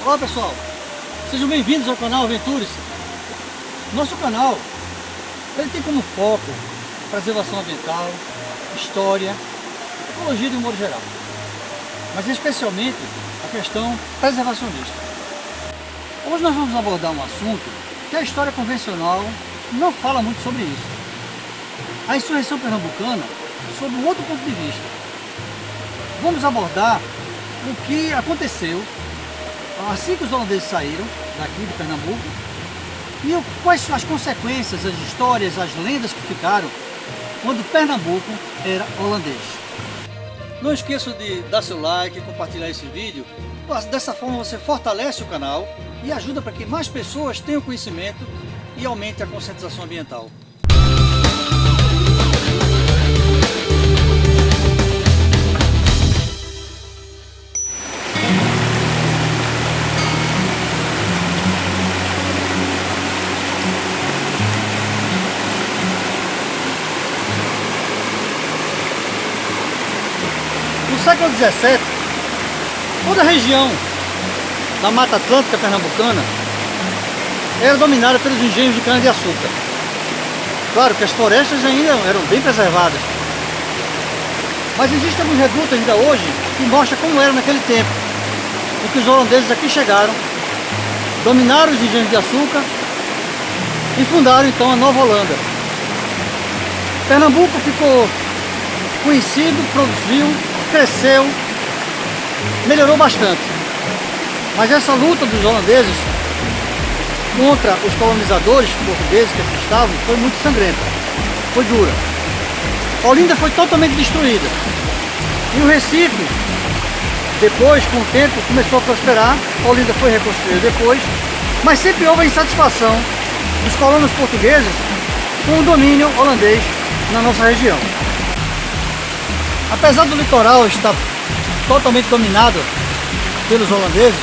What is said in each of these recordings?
Olá pessoal, sejam bem-vindos ao canal Aventure-se. Nosso canal ele tem como foco preservação ambiental, história, ecologia de um modo geral, mas especialmente a questão preservacionista. Hoje nós vamos abordar um assunto que a história convencional não fala muito sobre isso. A insurreição pernambucana sob um outro ponto de vista. Vamos abordar o que aconteceu assim que os holandeses saíram daqui de Pernambuco e quais são as consequências, as histórias, as lendas que ficaram quando Pernambuco era holandês. Não esqueça de dar seu like e compartilhar esse vídeo. Dessa forma você fortalece o canal e ajuda para que mais pessoas tenham conhecimento e aumente a conscientização ambiental. No século XVII, toda a região da Mata Atlântica pernambucana era dominada pelos engenhos de cana-de-açúcar. Claro que as florestas ainda eram bem preservadas, mas existem alguns redutos ainda hoje que mostram como era naquele tempo, em que os holandeses aqui chegaram, dominaram os engenhos de açúcar e fundaram então a Nova Holanda. Pernambuco ficou conhecido, produziu, cresceu, melhorou bastante. Mas essa luta dos holandeses contra os colonizadores portugueses que aqui estavam foi muito sangrenta, foi dura. Olinda foi totalmente destruída. E o Recife, depois, com o tempo, começou a prosperar. Olinda foi reconstruída depois, mas sempre houve a insatisfação dos colonos portugueses com o domínio holandês na nossa região. Apesar do litoral estar totalmente dominado pelos holandeses,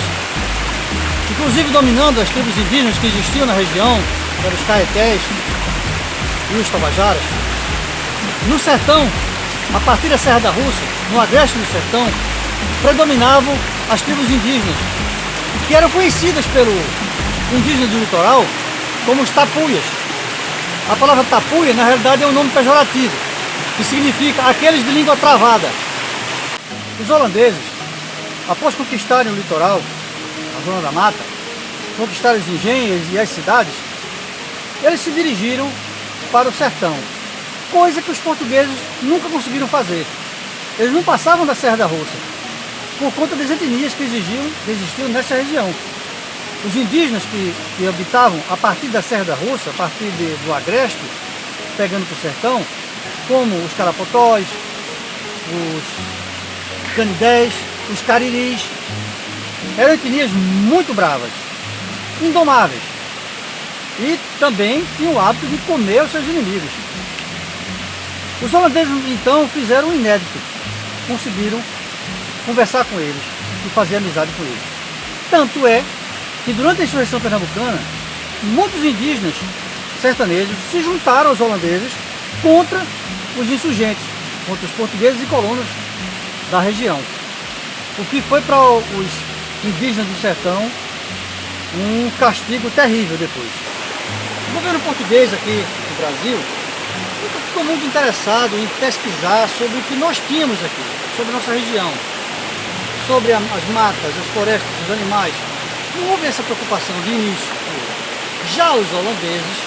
inclusive dominando as tribos indígenas que existiam na região, eram os caetés e os tabajaras, no sertão, a partir da Serra da Rússia, no agreste do sertão, predominavam as tribos indígenas, que eram conhecidas pelo indígena do litoral como os tapuias. A palavra tapuia, na realidade, é um nome pejorativo, que significa aqueles de língua travada. Os holandeses, após conquistarem o litoral, a zona da mata, conquistarem os engenhos e as cidades, eles se dirigiram para o sertão, coisa que os portugueses nunca conseguiram fazer. Eles não passavam da Serra da Rússia, por conta das etnias que existiam nessa região. Os indígenas que habitavam a partir da Serra da Rússia, a partir do agreste, pegando para o sertão, como os carapotóis, os canidés, os cariris, eram etnias muito bravas, indomáveis, e também tinham o hábito de comer os seus inimigos. Os holandeses então fizeram o inédito, conseguiram conversar com eles e fazer amizade com eles. Tanto é que durante a insurreição pernambucana, muitos indígenas sertanejos se juntaram aos holandeses contra os insurgentes, contra os portugueses e colonos da região. O que foi para os indígenas do sertão um castigo terrível depois. O governo português aqui no Brasil nunca ficou muito interessado em pesquisar sobre o que nós tínhamos aqui, sobre a nossa região, sobre as matas, as florestas, os animais. Não houve essa preocupação de início. Já os holandeses,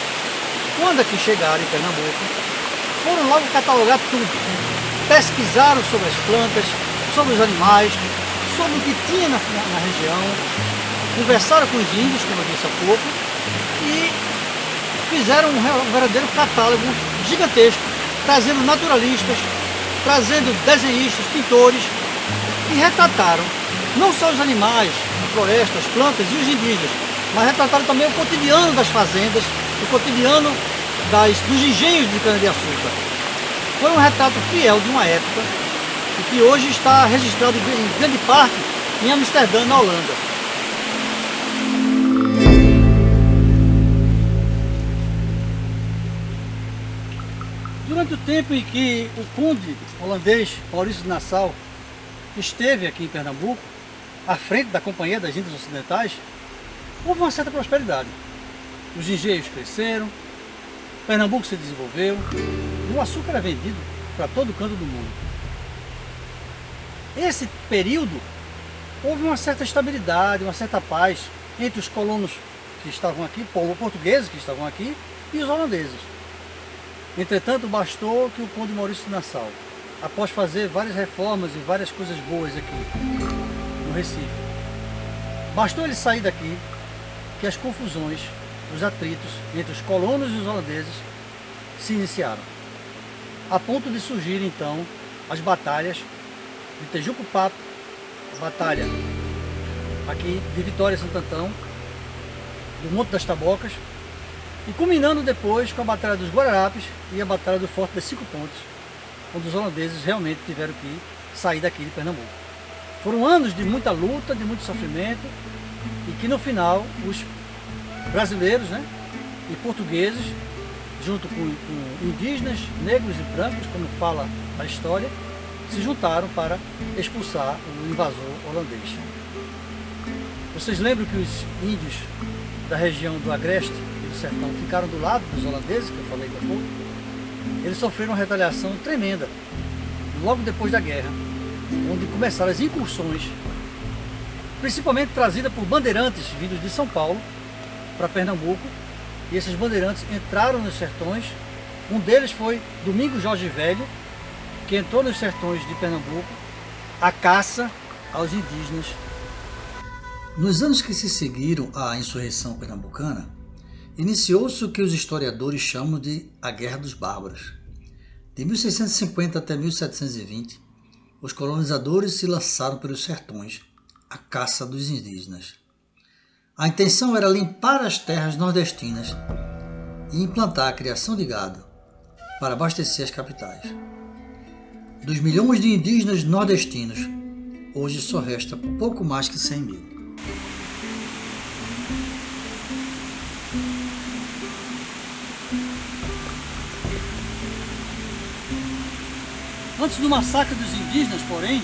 quando aqui chegaram em Pernambuco, foram logo catalogar tudo. Pesquisaram sobre as plantas, sobre os animais, sobre o que tinha na região, conversaram com os índios, como eu disse há pouco, e fizeram um verdadeiro catálogo gigantesco, trazendo naturalistas, trazendo desenhistas, pintores, e retrataram não só os animais, a floresta, as plantas e os indígenas, mas retrataram também o cotidiano das fazendas, o cotidiano dos engenhos de cana-de-açúcar. Foi um retrato fiel de uma época e que hoje está registrado em grande parte em Amsterdã, na Holanda. Durante o tempo em que o conde holandês Maurice de Nassau esteve aqui em Pernambuco, à frente da Companhia das Índias Ocidentais, houve uma certa prosperidade. Os engenhos cresceram, Pernambuco se desenvolveu, e o açúcar era vendido para todo canto do mundo. Esse período, houve uma certa estabilidade, uma certa paz entre os colonos que estavam aqui, portugueses que estavam aqui, e os holandeses. Entretanto, bastou que o conde Maurício de Nassau, após fazer várias reformas e várias coisas boas aqui no Recife, bastou ele sair daqui que as confusões, os atritos entre os colonos e os holandeses se iniciaram, a ponto de surgir então as batalhas de Tejuco-Papo, a batalha aqui de Vitória e Santo Antão, do Monte das Tabocas, e culminando depois com a Batalha dos Guararapes e a Batalha do Forte das 5 Pontes, onde os holandeses realmente tiveram que sair daqui de Pernambuco. Foram anos de muita luta, de muito sofrimento, e que no final os brasileiros, né, e portugueses, junto com indígenas, negros e brancos, como fala a história, se juntaram para expulsar o invasor holandês. Vocês lembram que os índios da região do Agreste e do Sertão ficaram do lado dos holandeses, que eu falei há pouco? Eles sofreram uma retaliação tremenda logo depois da guerra, onde começaram as incursões, principalmente trazidas por bandeirantes vindos de São Paulo para Pernambuco, e esses bandeirantes entraram nos sertões. Um deles foi Domingos Jorge Velho, que entrou nos sertões de Pernambuco a caça aos indígenas. Nos anos que se seguiram à insurreição pernambucana, iniciou-se o que os historiadores chamam de a Guerra dos Bárbaros. De 1650 até 1720, os colonizadores se lançaram pelos sertões à caça dos indígenas. A intenção era limpar as terras nordestinas e implantar a criação de gado para abastecer as capitais. Dos milhões de indígenas nordestinos, hoje só resta pouco mais que 100 mil. Antes do massacre dos indígenas, porém,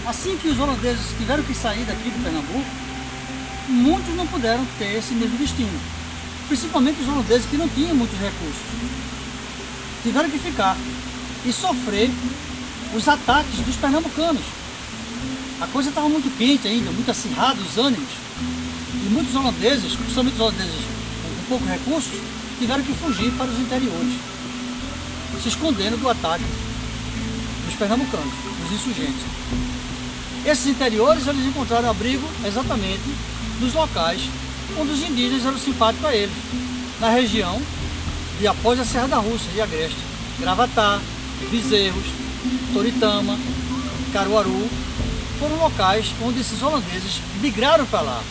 assim que os holandeses tiveram que sair daqui de Pernambuco, muitos não puderam ter esse mesmo destino. Principalmente os holandeses que não tinham muitos recursos. Tiveram que ficar e sofrer os ataques dos pernambucanos. A coisa estava muito quente ainda, muito acirrada, os ânimos. E muitos holandeses, principalmente os holandeses com poucos recursos, tiveram que fugir para os interiores, se escondendo do ataque dos pernambucanos, dos insurgentes. Esses interiores eles encontraram abrigo exatamente nos locais onde os indígenas eram simpáticos a eles, na região de após a Serra da Rússia e Agreste, Gravatá, Bezerros, Toritama, Caruaru, foram locais onde esses holandeses migraram para lá.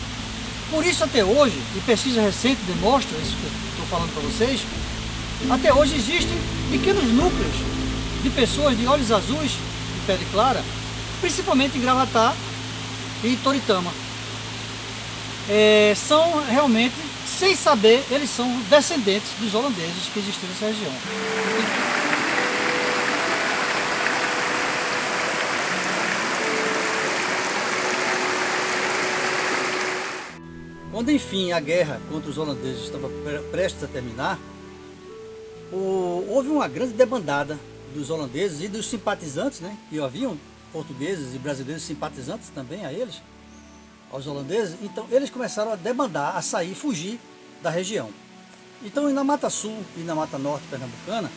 Por isso até hoje, e pesquisa recente demonstra isso que eu estou falando para vocês, até hoje existem pequenos núcleos de pessoas de olhos azuis, de pele clara, principalmente em Gravatá e Toritama. São realmente, sem saber, eles são descendentes dos holandeses que existiam nessa região. Quando enfim a guerra contra os holandeses estava prestes a terminar, houve uma grande debandada dos holandeses e dos simpatizantes, né, que haviam portugueses e brasileiros simpatizantes também a eles, aos holandeses. Então eles começaram a debandar, a sair, fugir da região. Então na Mata Sul e na Mata Norte pernambucana,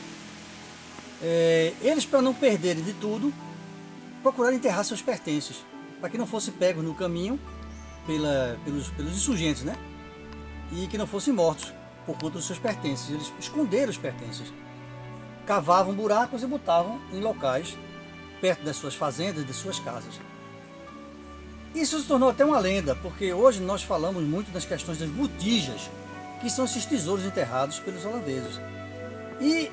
eles, para não perderem de tudo, procuraram enterrar seus pertences, para que não fossem pegos no caminho pelos insurgentes, né? E que não fossem mortos por conta dos seus pertences. Eles esconderam os pertences, cavavam buracos e botavam em locais perto das suas fazendas, de suas casas. Isso se tornou até uma lenda, porque hoje nós falamos muito das questões das botijas, que são esses tesouros enterrados pelos holandeses. E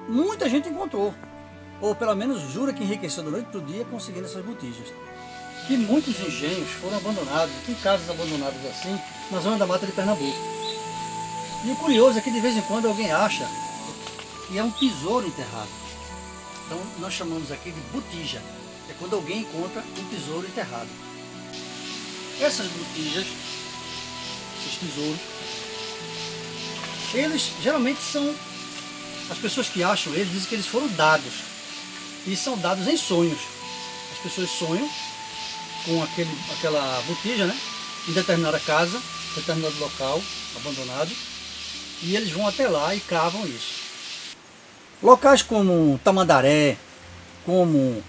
muita gente encontrou, ou pelo menos jura que enriqueceu da noite para o dia conseguindo essas botijas. Que muitos engenhos foram abandonados, tem casas abandonadas assim, na zona da mata de Pernambuco. E o curioso é que de vez em quando alguém acha que é um tesouro enterrado. Então nós chamamos aqui de botija, é quando alguém encontra um tesouro enterrado. essas botijas, esses tesouros, eles geralmente são, as pessoas que acham eles dizem que eles foram dados, e são dados em sonhos. As pessoas sonham com aquela botija, né, em determinada casa, determinado local abandonado, e eles vão até lá e cavam isso. Locais como Tamandaré, como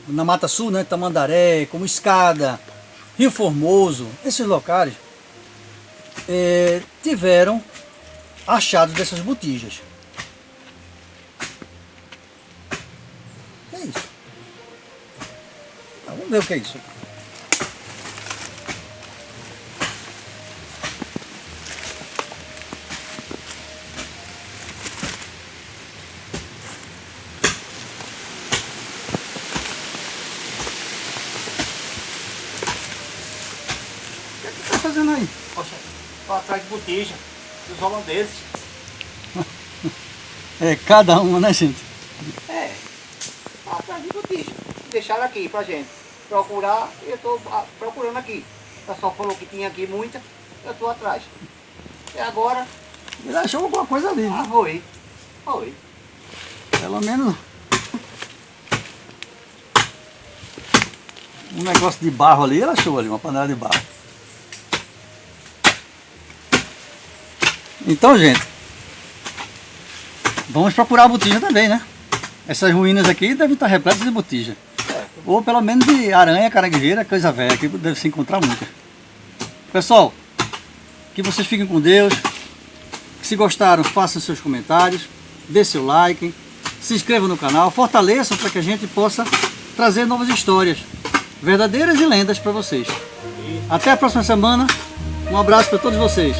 na Mata Sul, né, Tamandaré, como Escada, Rio Formoso, esses locais tiveram achados dessas botijas. É isso. Vamos ver o que é isso. O que é que você está fazendo aí? Poxa, tô atrás de botija dos holandeses. É, cada uma, né, gente? É, tô atrás de botija. Deixaram aqui pra gente procurar, e eu tô procurando aqui. O pessoal falou que tinha aqui muita, eu tô atrás. E agora, Ele achou alguma coisa ali, né? foi. Pelo menos um negócio de barro ali, ele achou ali, uma panela de barro. Então, gente, vamos procurar a botija também, né? Essas ruínas aqui devem estar repletas de botija. Ou pelo menos de aranha, caranguejeira, coisa velha, que deve se encontrar muita. Pessoal, que vocês fiquem com Deus. Se gostaram, façam seus comentários, dê seu like, se inscrevam no canal, fortaleçam para que a gente possa trazer novas histórias, verdadeiras e lendas para vocês. Até a próxima semana, um abraço para todos vocês.